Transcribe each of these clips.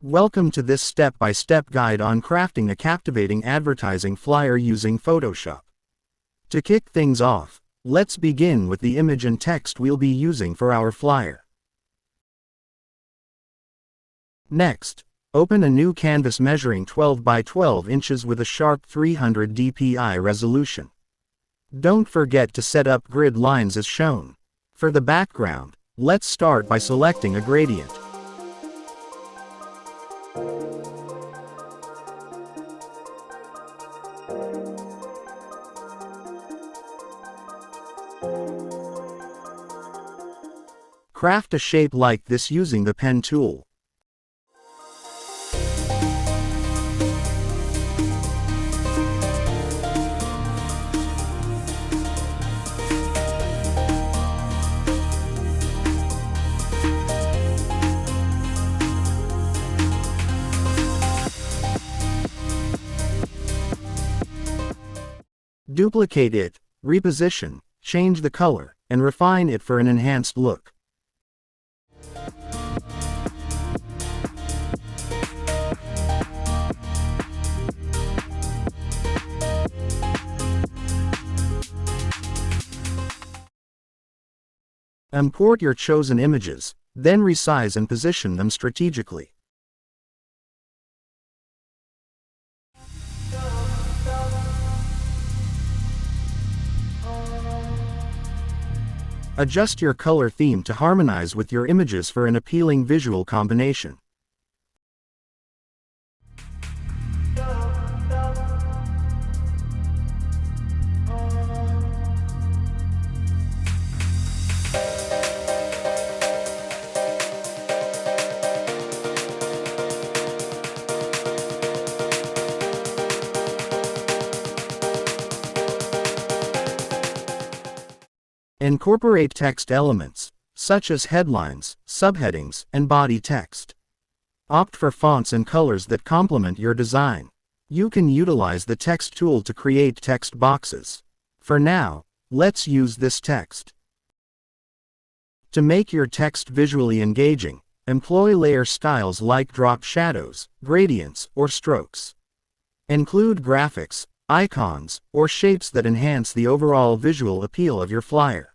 Welcome to this step-by-step guide on crafting a captivating advertising flyer using Photoshop. To kick things off, let's begin with the image and text we'll be using for our flyer. Next, open a new canvas measuring 12 by 12 inches with a sharp 300 dpi resolution. Don't forget to set up grid lines as shown. For the background, let's start by selecting a gradient. Craft a shape like this using the pen tool. Duplicate it, reposition, change the color, and refine it for an enhanced look. Import your chosen images, then resize and position them strategically. Adjust your color theme to harmonize with your images for an appealing visual combination. Incorporate text elements, such as headlines, subheadings, and body text. Opt for fonts and colors that complement your design. You can utilize the text tool to create text boxes. For now, let's use this text. To make your text visually engaging, employ layer styles like drop shadows, gradients, or strokes. Include graphics, icons, or shapes that enhance the overall visual appeal of your flyer.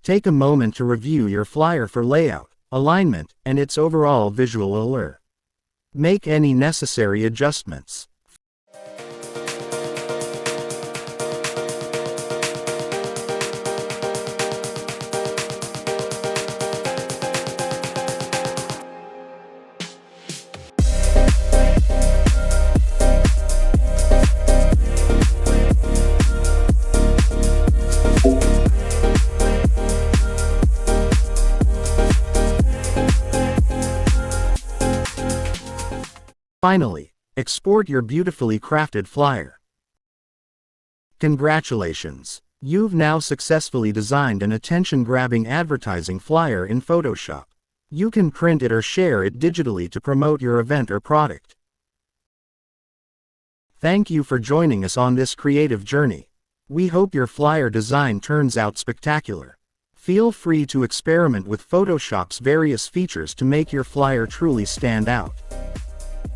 Take a moment to review your flyer for layout, alignment, and its overall visual allure. Make any necessary adjustments. Finally, export your beautifully crafted flyer. Congratulations! You've now successfully designed an attention-grabbing advertising flyer in Photoshop. You can print it or share it digitally to promote your event or product. Thank you for joining us on this creative journey. We hope your flyer design turns out spectacular. Feel free to experiment with Photoshop's various features to make your flyer truly stand out.